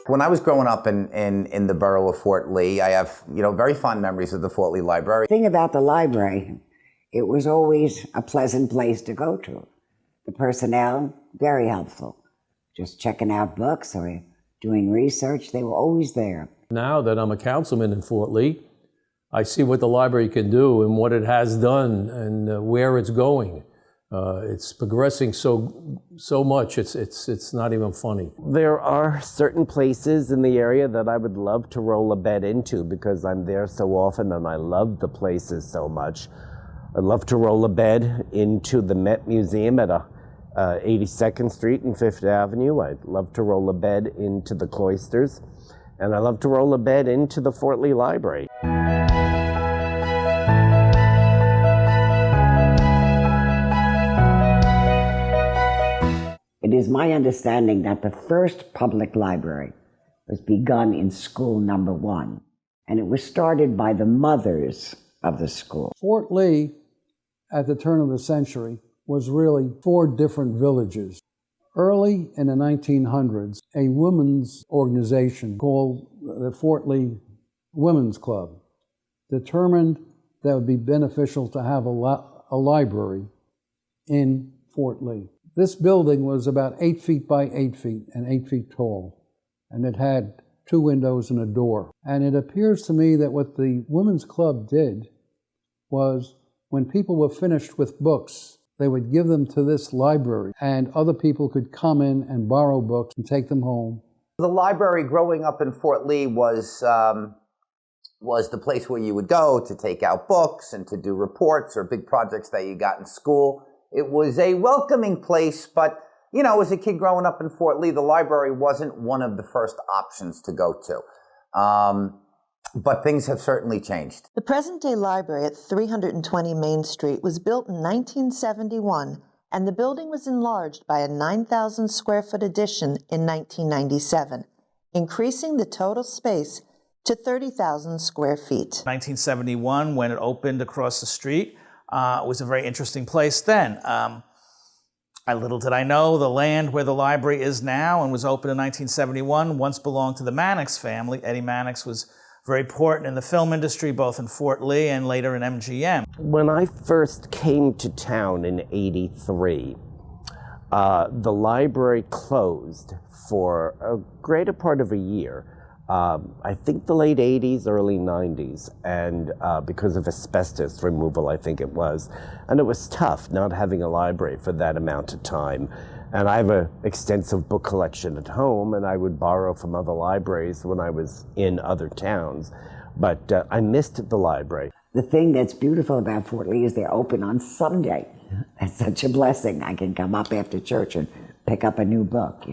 When I was growing up in the borough of Fort Lee, I have, very fond memories of the Fort Lee Library. The thing about the library, it was always a pleasant place to go to. The personnel, very helpful. Just checking out books or doing research, they were always there. Now that I'm a councilman in Fort Lee, I see what the library can do and what it has done and where it's going. It's progressing so much, it's not even funny. There are certain places in the area that I would love to roll a bed into because I'm there so often and I love the places so much. I'd love to roll a bed into the Met Museum at 82nd Street and 5th Avenue. I'd love to roll a bed into the Cloisters. And I love to roll a bed into the Fort Lee Library. It is my understanding that the first public library was begun in school number 1, and it was started by the mothers of the school. Fort Lee, at the turn of the century, was really 4 different villages. Early in the 1900s, a women's organization called the Fort Lee Women's Club determined that it would be beneficial to have a library in Fort Lee. This building was about 8 feet by 8 feet and 8 feet tall, and it had 2 windows and a door. And it appears to me that what the Women's Club did was when people were finished with books, they would give them to this library, and other people could come in and borrow books and take them home. The library growing up in Fort Lee was the place where you would go to take out books and to do reports or big projects that you got in school. It was a welcoming place, but, as a kid growing up in Fort Lee, the library wasn't one of the first options to go to. But things have certainly changed. The present-day library at 320 Main Street was built in 1971, and the building was enlarged by a 9,000 square foot addition in 1997, increasing the total space to 30,000 square feet. 1971, when it opened across the street, was a very interesting place then. Little did I know the land where the library is now and was opened in 1971 once belonged to the Mannix family. Eddie Mannix was very important in the film industry, both in Fort Lee and later in MGM. When I first came to town in '83, the library closed for a greater part of a year. I think the late '80s, early '90s, and because of asbestos removal, I think it was. And it was tough not having a library for that amount of time. And I have an extensive book collection at home, and I would borrow from other libraries when I was in other towns. But I missed the library. The thing that's beautiful about Fort Lee is they're open on Sunday. That's such a blessing. I can come up after church and pick up a new book,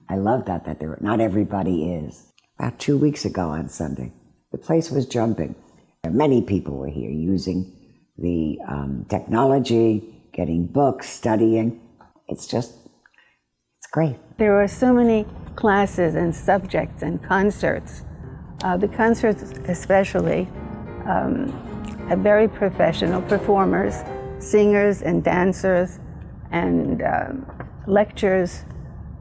I love that not everybody is. About 2 weeks ago on Sunday, the place was jumping. Many people were here using the technology, getting books, studying. It's great. There were so many classes and subjects and concerts. The concerts especially have very professional performers, singers and dancers and lectures,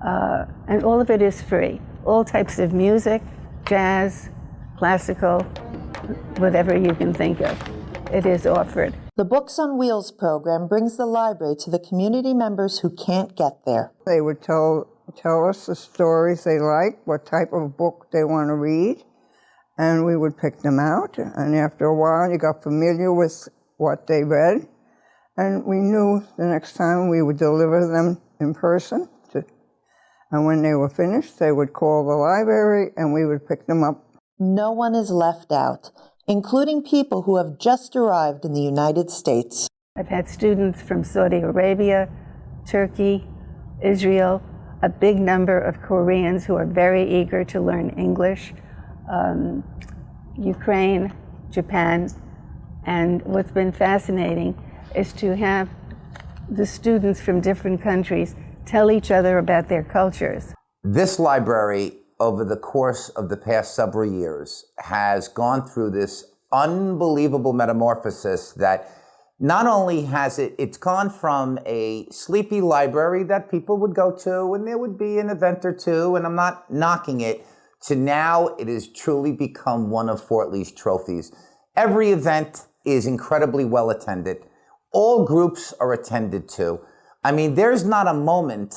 and all of it is free. All types of music, jazz, classical, whatever you can think of, it is offered. The Books on Wheels program brings the library to the community members who can't get there. They would tell us the stories they like, what type of book they want to read, and we would pick them out. And after a while, you got familiar with what they read, and we knew the next time we would deliver them in person. And when they were finished, they would call the library, and we would pick them up. No one is left out, including people who have just arrived in the United States. I've had students from Saudi Arabia, Turkey, Israel, a big number of Koreans who are very eager to learn English, Ukraine, Japan, and what's been fascinating is to have the students from different countries tell each other about their cultures. This library, over the course of the past several years, has gone through this unbelievable metamorphosis that not only has it's gone from a sleepy library that people would go to and there would be an event or two, and I'm not knocking it, to now it has truly become one of Fort Lee's trophies. Every event is incredibly well attended. All groups are attended to. I mean, there's not a moment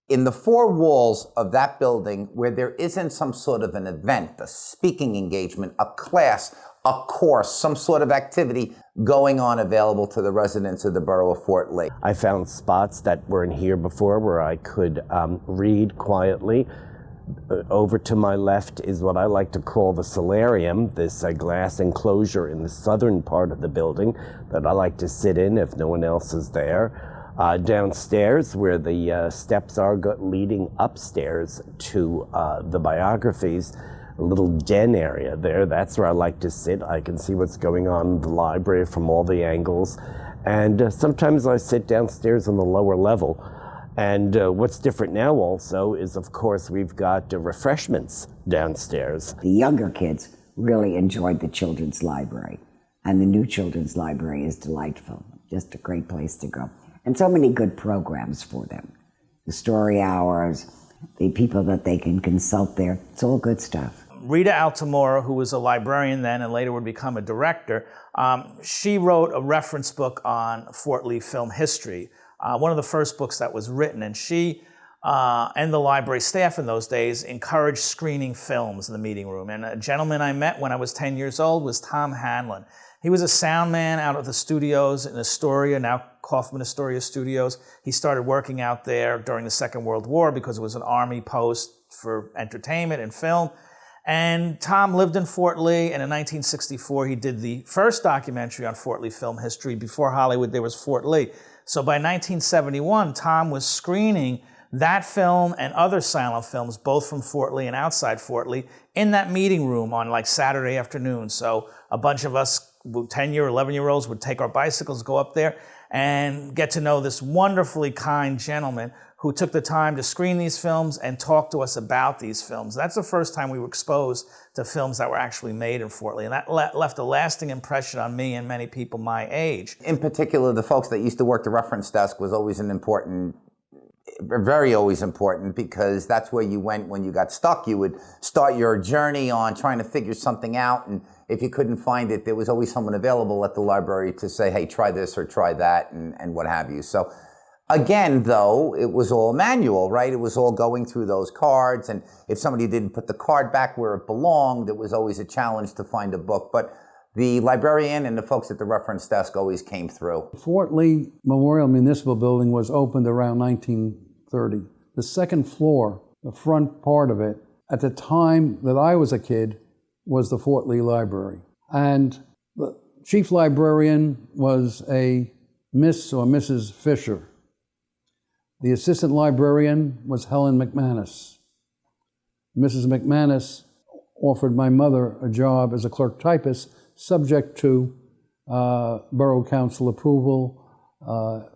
in the four walls of that building where there isn't some sort of an event, a speaking engagement, a class, a course, some sort of activity going on available to the residents of the borough of Fort Lee. I found spots that weren't here before where I could read quietly. Over to my left is what I like to call the solarium, this glass enclosure in the southern part of the building that I like to sit in if no one else is there. Downstairs, where the steps are leading upstairs to the biographies, a little den area there. That's where I like to sit. I can see what's going on in the library from all the angles. And sometimes I sit downstairs on the lower level. And what's different now also is, of course, we've got refreshments downstairs. The younger kids really enjoyed the children's library. And the new children's library is delightful. Just a great place to go. And so many good programs for them. The story hours, the people that they can consult there. It's all good stuff. Rita Altamora, who was a librarian then and later would become a director, she wrote a reference book on Fort Lee film history, one of the first books that was written. And she and the library staff in those days encouraged screening films in the meeting room. And a gentleman I met when I was 10 years old was Tom Hanlon. He was a sound man out of the studios in Astoria, now Kaufman Astoria Studios. He started working out there during the Second World War because it was an army post for entertainment and film. And Tom lived in Fort Lee, and in 1964 he did the first documentary on Fort Lee film history. Before Hollywood, there was Fort Lee. So by 1971, Tom was screening that film and other silent films, both from Fort Lee and outside Fort Lee, in that meeting room on like Saturday afternoon. So a bunch of us 10-year, 11-year-olds would take our bicycles, go up there, and get to know this wonderfully kind gentleman who took the time to screen these films and talk to us about these films. That's the first time we were exposed to films that were actually made in Fort Lee, and that left a lasting impression on me and many people my age. In particular, the folks that used to work the reference desk was always always important, because that's where you went when you got stuck. You would start your journey on trying to figure something out, and if you couldn't find it, there was always someone available at the library to say, hey, try this or try that, and what have you. So again, though, it was all manual, right? It was all going through those cards, and if somebody didn't put the card back where it belonged, it was always a challenge to find a book. But the librarian and the folks at the reference desk always came through. Fort Lee Memorial Municipal Building was opened around 1930. The second floor, the front part of it, at the time that I was a kid, was the Fort Lee Library. And the chief librarian was a Miss or Mrs. Fisher. The assistant librarian was Helen McManus. Mrs. McManus offered my mother a job as a clerk typist, subject to borough council approval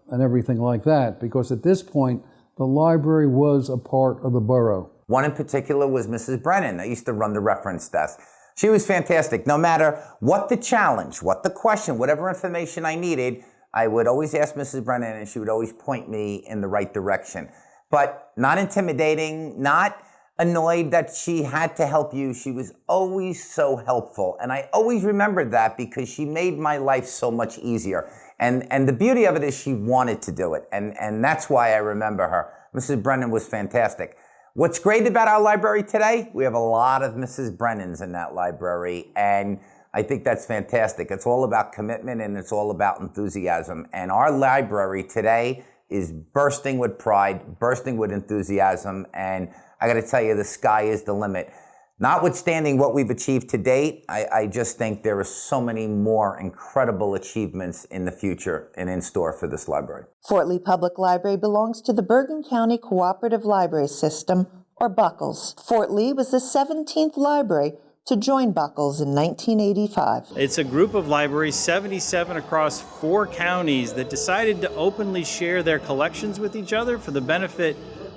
and everything like that, because at this point, the library was a part of the borough. One in particular was Mrs. Brennan, that used to run the reference desk. She was fantastic. No matter what the challenge, what the question, whatever information I needed, I would always ask Mrs. Brennan, and she would always point me in the right direction. But not intimidating, not annoyed that she had to help you. She was always so helpful. And I always remembered that because she made my life so much easier. And the beauty of it is she wanted to do it. And that's why I remember her. Mrs. Brennan was fantastic. What's great about our library today, we have a lot of Mrs. Brennans in that library. And I think that's fantastic. It's all about commitment, and it's all about enthusiasm. And our library today is bursting with pride, bursting with enthusiasm. And I got to tell you, the sky is the limit. Notwithstanding what we've achieved to date, I just think there are so many more incredible achievements in the future and in store for this library. Fort Lee Public Library belongs to the Bergen County Cooperative Library System, or Buckles. Fort Lee was the 17th library to join Buckles in 1985. It's a group of libraries, 77 across 4 counties, that decided to openly share their collections with each other for the benefit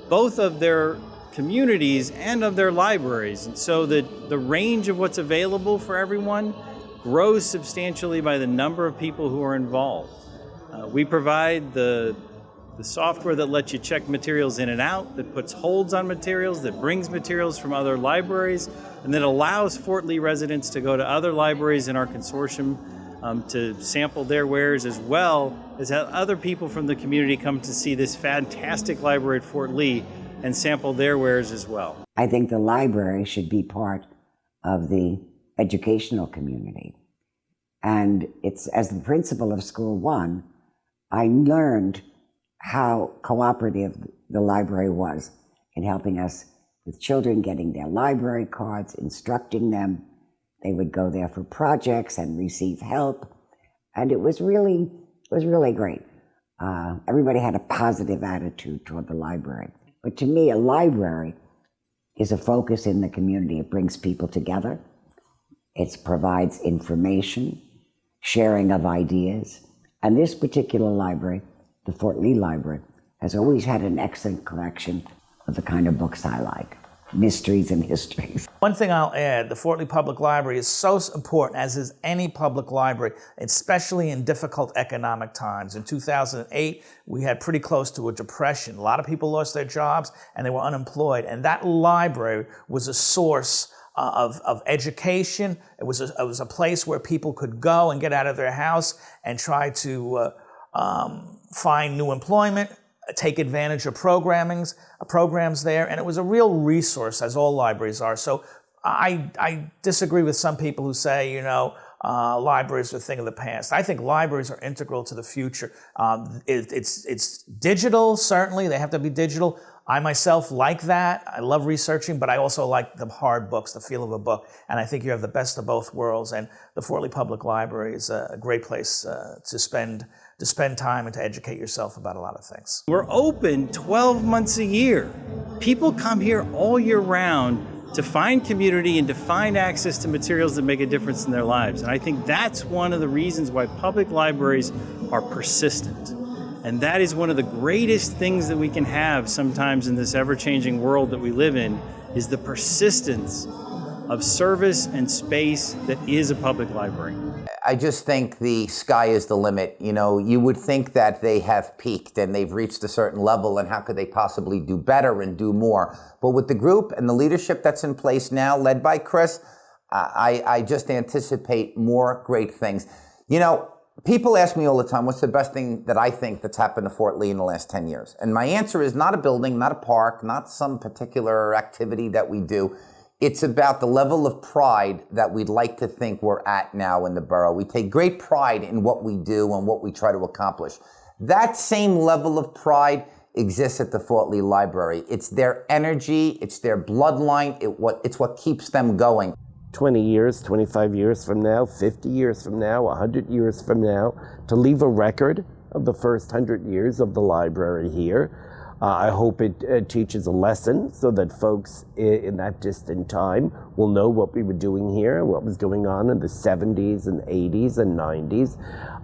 both of their communities and of their libraries. And so the range of what's available for everyone grows substantially by the number of people who are involved. We provide the the software that lets you check materials in and out, that puts holds on materials, that brings materials from other libraries, and that allows Fort Lee residents to go to other libraries in our consortium to sample their wares, as well as have other people from the community come to see this fantastic library at Fort Lee and sample their wares as well. I think the library should be part of the educational community. And it's, as the principal of School 1, I learned how cooperative the library was in helping us with children getting their library cards, instructing them. They would go there for projects and receive help. And it was really great. Everybody had a positive attitude toward the library. But to me, a library is a focus in the community. It brings people together. It provides information, sharing of ideas. And this particular library, the Fort Lee Library, has always had an excellent collection of the kind of books I like, mysteries and histories. One thing I'll add, the Fort Lee Public Library is so important, as is any public library, especially in difficult economic times. In 2008, we had pretty close to a depression. A lot of people lost their jobs and they were unemployed. And that library was a source of education. It was a place where people could go and get out of their house and try to find new employment, take advantage of programs there, and it was a real resource, as all libraries are. So I disagree with some people who say, libraries are a thing of the past. I think libraries are integral to the future. It's digital, certainly. They have to be digital. I myself like that. I love researching, but I also like the hard books, the feel of a book. And I think you have the best of both worlds. And the Fort Lee Public Library is a great place to spend time and to educate yourself about a lot of things. We're open 12 months a year. People come here all year round to find community and to find access to materials that make a difference in their lives. And I think that's one of the reasons why public libraries are persistent. And that is one of the greatest things that we can have sometimes in this ever-changing world that we live in, is the persistence of service and space that is a public library. I just think the sky is the limit. You would think that they have peaked and they've reached a certain level, and how could they possibly do better and do more? But with the group and the leadership that's in place now, led by Chris, I just anticipate more great things. People ask me all the time, what's the best thing that I think that's happened to Fort Lee in the last 10 years? And my answer is not a building, not a park, not some particular activity that we do. It's about the level of pride that we'd like to think we're at now in the borough. We take great pride in what we do and what we try to accomplish. That same level of pride exists at the Fort Lee Library. It's their energy, it's their bloodline, it's what keeps them going. 20 years, 25 years from now, 50 years from now, 100 years from now, to leave a record of the first 100 years of the library here. I hope it teaches a lesson so that folks in that distant time will know what we were doing here, what was going on in the 70s and 80s and 90s.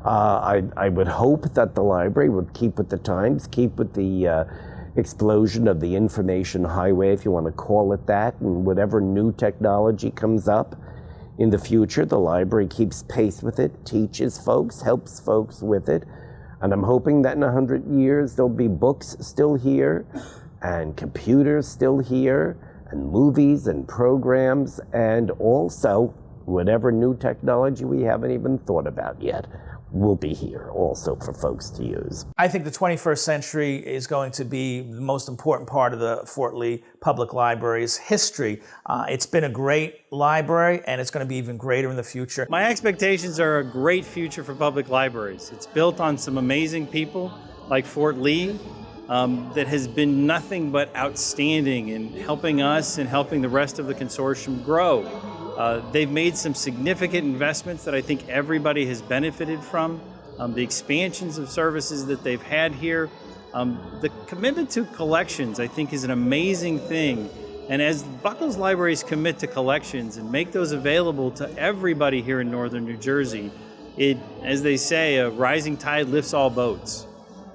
I would hope that the library would keep with the times, keep with the explosion of the information highway, if you want to call it that, and whatever new technology comes up in the future, the library keeps pace with it, teaches folks, helps folks with it. And I'm hoping that in 100 years, there'll be books still here, and computers still here, and movies and programs, and also whatever new technology we haven't even thought about yet will be here also for folks to use. I think the 21st century is going to be the most important part of the Fort Lee Public Library's history. It's been a great library, and it's going to be even greater in the future. My expectations are a great future for public libraries. It's built on some amazing people like Fort Lee that has been nothing but outstanding in helping us and helping the rest of the consortium grow. They've made some significant investments that I think everybody has benefited from. The expansions of services that they've had here. The commitment to collections, I think, is an amazing thing. And as Buckles Libraries commit to collections and make those available to everybody here in northern New Jersey, as they say, a rising tide lifts all boats.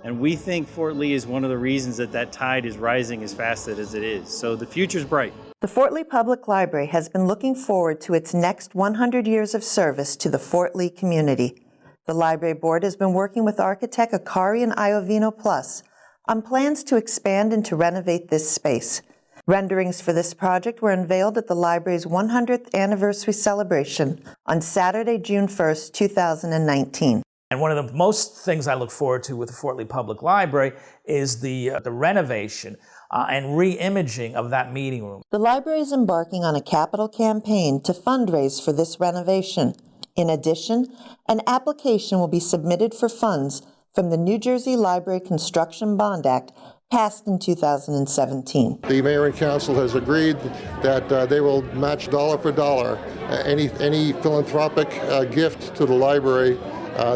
And we think Fort Lee is one of the reasons that tide is rising as fast as it is. So the future's bright. The Fort Lee Public Library has been looking forward to its next 100 years of service to the Fort Lee community. The library board has been working with architect Akari and Iovino Plus on plans to expand and to renovate this space. Renderings for this project were unveiled at the library's 100th anniversary celebration on Saturday, June 1st, 2019. And one of the most things I look forward to with the Fort Lee Public Library is the renovation and re-imaging of that meeting room. The library is embarking on a capital campaign to fundraise for this renovation. In addition, an application will be submitted for funds from the New Jersey Library Construction Bond Act passed in 2017. The mayor and council has agreed that they will match dollar for dollar any philanthropic gift to the library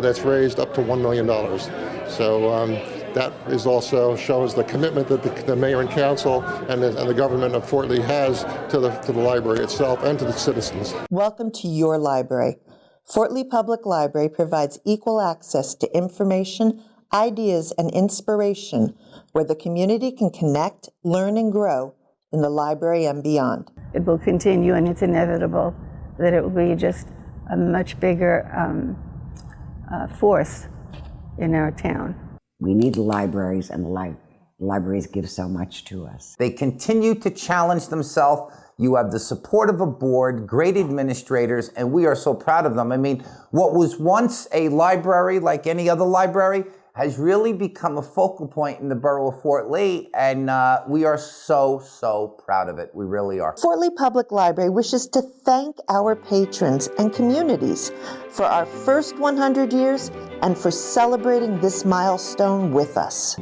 that's raised up to $1 million. So that is also shows the commitment that the mayor and council and the government of Fort Lee has to the library itself and to the citizens. Welcome to your library. Fort Lee Public Library provides equal access to information, ideas, and inspiration where the community can connect, learn, and grow in the library and beyond. It will continue, and it's inevitable that it will be just a much bigger force in our town. We need the libraries, and the libraries give so much to us. They continue to challenge themselves. You have the support of a board, great administrators, and we are so proud of them. I mean, what was once a library like any other library has really become a focal point in the borough of Fort Lee, and we are so, so proud of it. We really are. Fort Lee Public Library wishes to thank our patrons and communities for our first 100 years and for celebrating this milestone with us.